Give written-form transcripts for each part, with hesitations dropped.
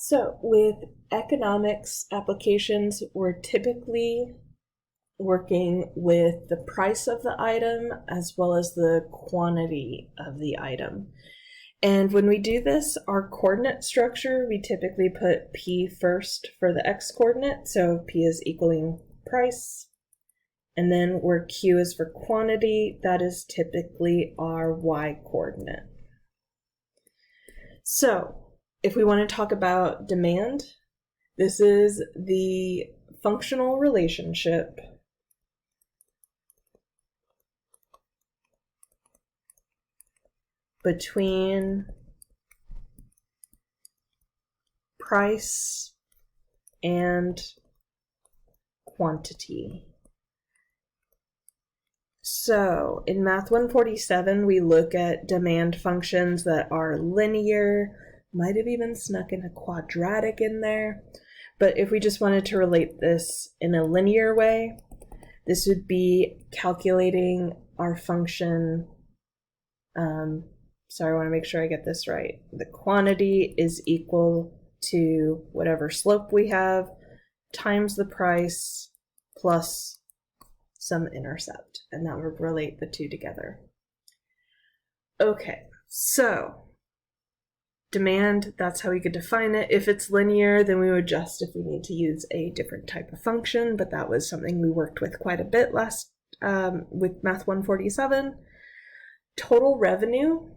So with economics applications, we're typically working with the price of the item as well as the quantity of the item. And when we do this, our coordinate structure, we typically put P first for the X coordinate. So P is equaling price. And then where Q is for quantity, that is typically our Y coordinate. So if we want to talk about demand, this is the functional relationship between price and quantity. So in Math 147, we look at demand functions that are linear, might have even snuck in a quadratic in there. But if we just wanted to relate this in a linear way, this would be calculating our function. Sorry, I want to make sure I get this right. The quantity is equal to whatever slope we have times the price plus some intercept, and that would relate the two together. Okay, so demand, that's how we could define it. If it's linear, then we would adjust if we need to use a different type of function, but that was something we worked with quite a bit last with Math 147. Total revenue.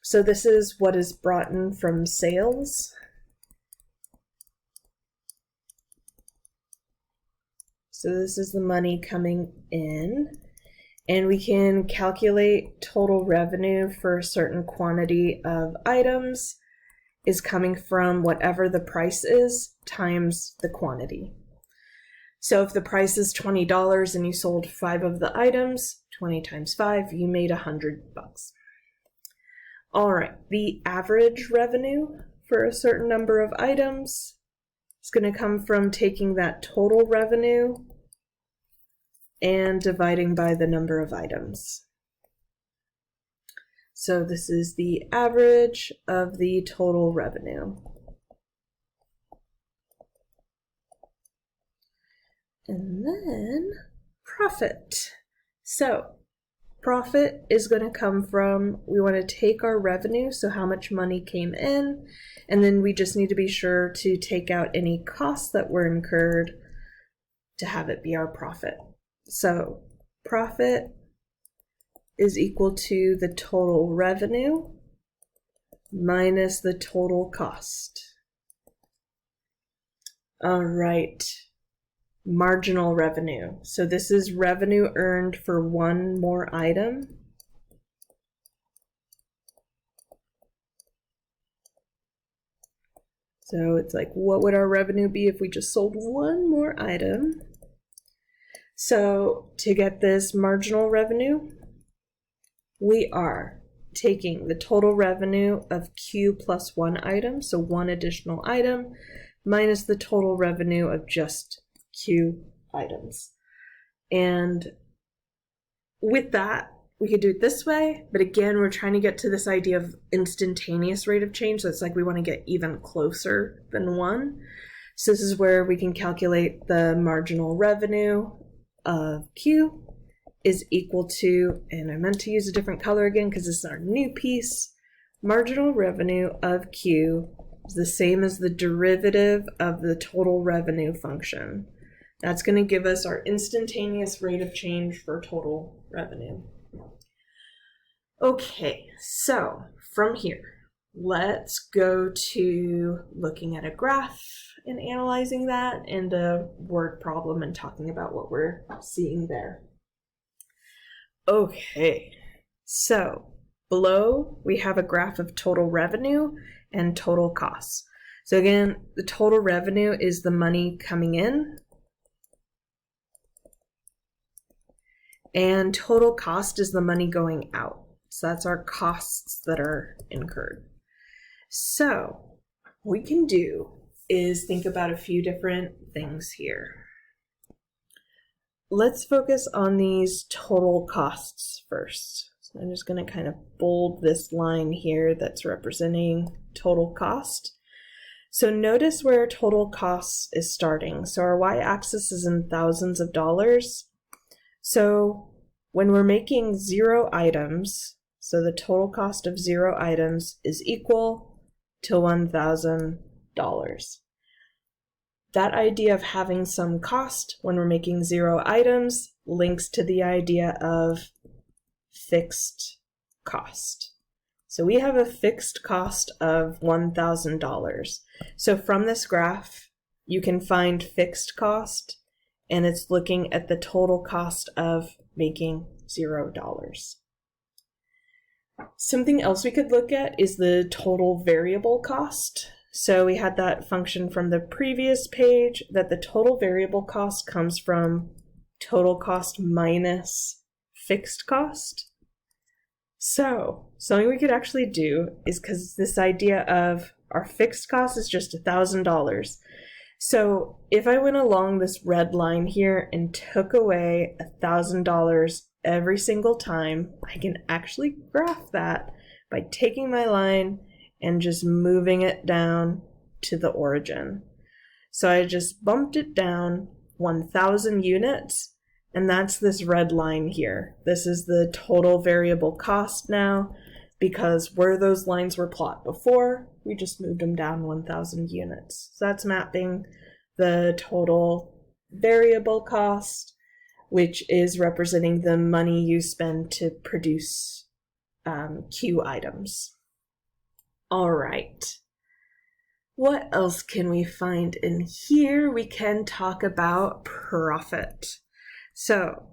So this is what is brought in from sales. So this is the money coming in, and we can calculate total revenue for a certain quantity of items is coming from whatever the price is times the quantity. So if the price is $20 and you sold 5 of the items, 20 times 5, you made $100. All right, the average revenue for a certain number of items is going to come from taking that total revenue and dividing by the number of items. So this is the average of the total revenue. And then profit. So profit is going to come from, we want to take our revenue, so how much money came in, and then we just need to be sure to take out any costs that were incurred to have it be our profit. So profit is equal to the total revenue minus the total cost. All right. Marginal revenue. So this is revenue earned for one more item. So it's like, what would our revenue be if we just sold one more item? So to get this marginal revenue, we are taking the total revenue of Q plus one item, so one additional item, minus the total revenue of just Q items. And with that, we could do it this way, but again, we're trying to get to this idea of instantaneous rate of change. So it's like we want to get even closer than 1. So this is where we can calculate the marginal revenue of Q is equal to, and I meant to use a different color again because this is our new piece, marginal revenue of Q is the same as the derivative of the total revenue function. That's going to give us our instantaneous rate of change for total revenue. Okay, so from here, let's go to looking at a graph and analyzing that, and a word problem and talking about what we're seeing there. Okay, so below we have a graph of total revenue and total costs. So again, the total revenue is the money coming in, and total cost is the money going out. So that's our costs that are incurred. So what we can do is think about a few different things here. Let's focus on these total costs first. So I'm just going to kind of bold this line here that's representing total cost. So notice where total costs is starting. So our y-axis is in thousands of dollars. So when we're making 0 items, so the total cost of 0 items is equal to $1,000. That idea of having some cost when we're making 0 items links to the idea of fixed cost. So we have a fixed cost of $1,000. So from this graph, you can find fixed cost, and it's looking at the total cost of making $0. Something else we could look at is the total variable cost. So we had that function from the previous page that the total variable cost comes from total cost minus fixed cost. So something we could actually do is, because this idea of our fixed cost is just $1,000. So if I went along this red line here and took away $1,000 every single time, I can actually graph that by taking my line and just moving it down to the origin. So I just bumped it down 1,000 units, and that's this red line here. This is the total variable cost now, because where those lines were plotted before, we just moved them down 1,000 units. So that's mapping the total variable cost, which is representing the money you spend to produce Q items. All right. What else can we find in here? We can talk about profit. So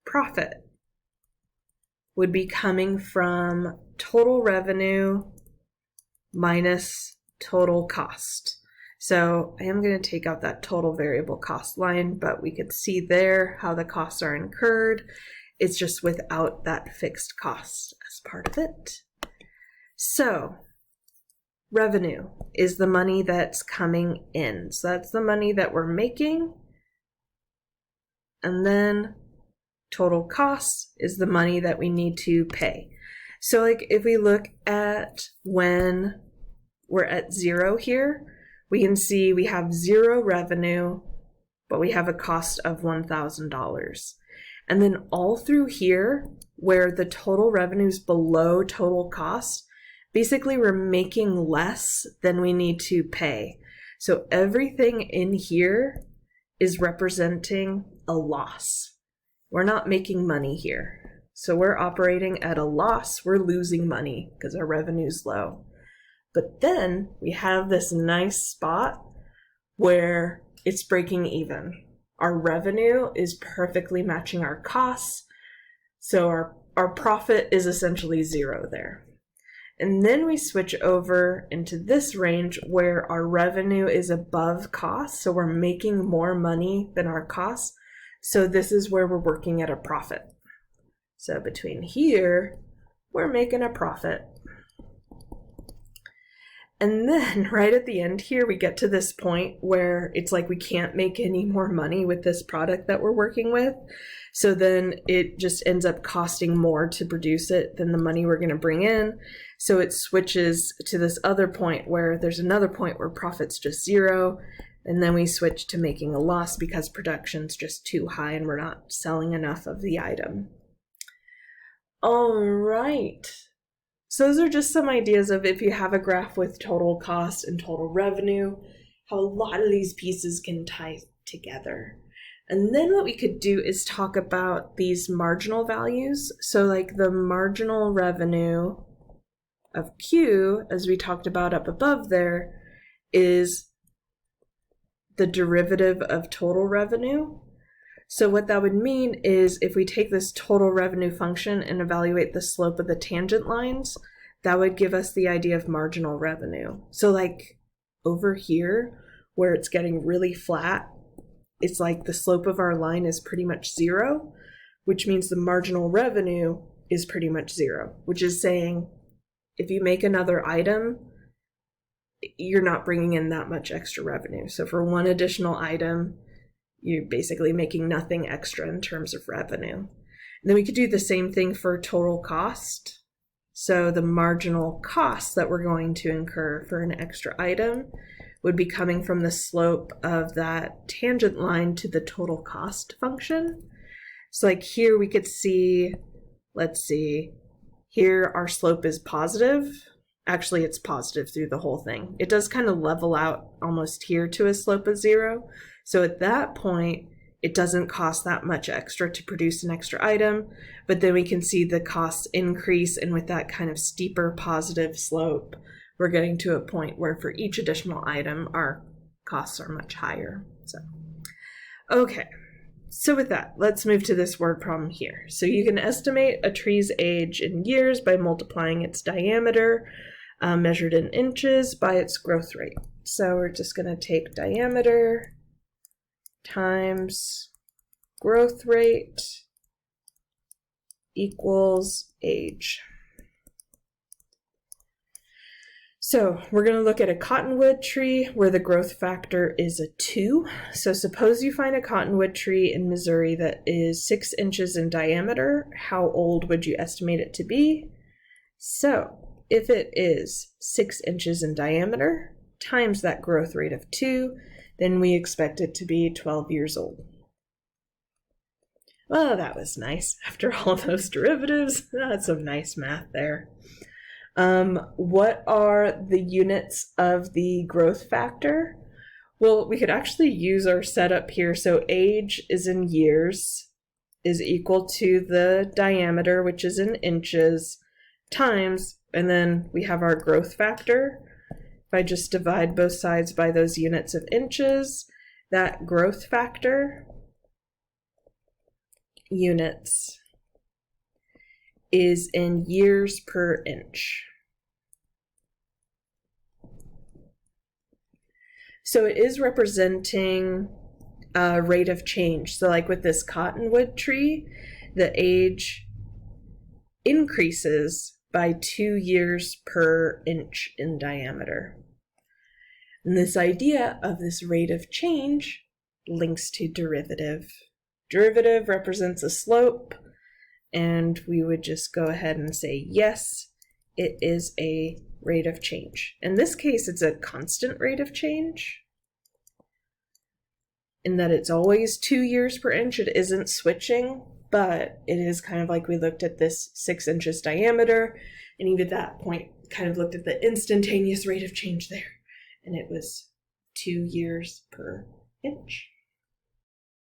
profit would be coming from total revenue minus total cost. So I am going to take out that total variable cost line, but we could see there how the costs are incurred. It's just without that fixed cost as part of it. So revenue is the money that's coming in. So that's the money that we're making. And then total cost is the money that we need to pay. So like if we look at when we're at 0 here, we can see we have 0 revenue, but we have a cost of $1,000. And then all through here, where the total revenue is below total cost, basically we're making less than we need to pay. So everything in here is representing a loss. We're not making money here. So we're operating at a loss. We're losing money because our revenue is low. But then we have this nice spot where it's breaking even. Our revenue is perfectly matching our costs. So our profit is essentially 0 there. And then we switch over into this range where our revenue is above cost. So we're making more money than our costs. So this is where we're working at a profit. So between here, we're making a profit. And then right at the end here, we get to this point where it's like we can't make any more money with this product that we're working with. So then it just ends up costing more to produce it than the money we're going to bring in. So it switches to this other point where there's another point where profit's just 0. And then we switch to making a loss because production's just too high and we're not selling enough of the item. All right. So those are just some ideas of if you have a graph with total cost and total revenue, how a lot of these pieces can tie together. And then what we could do is talk about these marginal values. So like the marginal revenue of Q, as we talked about up above there, is the derivative of total revenue. So what that would mean is if we take this total revenue function and evaluate the slope of the tangent lines, that would give us the idea of marginal revenue. So like over here, where it's getting really flat, it's like the slope of our line is pretty much 0, which means the marginal revenue is pretty much 0, which is saying if you make another item, you're not bringing in that much extra revenue. So for one additional item, you're basically making nothing extra in terms of revenue. And then we could do the same thing for total cost. So the marginal cost that we're going to incur for an extra item would be coming from the slope of that tangent line to the total cost function. So like here we could see, let's see, here our slope is positive. Actually, it's positive through the whole thing. It does kind of level out almost here to a slope of 0. So at that point, it doesn't cost that much extra to produce an extra item, but then we can see the costs increase, and with that kind of steeper positive slope, we're getting to a point where for each additional item, our costs are much higher. So, okay. So with that, let's move to this word problem here. So you can estimate a tree's age in years by multiplying its diameter, measured in inches, by its growth rate. So we're just going to take diameter times growth rate equals age. So we're going to look at a cottonwood tree where the growth factor is a 2. So suppose you find a cottonwood tree in Missouri that is 6 inches in diameter. How old would you estimate it to be? So if it is 6 inches in diameter times that growth rate of 2, then we expect it to be 12 years old. Well, that was nice. After all those derivatives, that's some nice math there. What are the units of the growth factor? Well, we could actually use our setup here. So age is in years, is equal to the diameter, which is in inches, times, and then we have our growth factor. If I just divide both sides by those units of inches, that growth factor units is in years per inch. So it is representing a rate of change. So like with this cottonwood tree, the age increases by 2 years per inch in diameter. And this idea of this rate of change links to derivative. Derivative represents a slope, and we would just go ahead and say, yes, it is a rate of change. In this case, it's a constant rate of change, in that it's always 2 years per inch. It isn't switching, but it is kind of like we looked at this 6 inches diameter, and even at that point kind of looked at the instantaneous rate of change there, and it was 2 years per inch.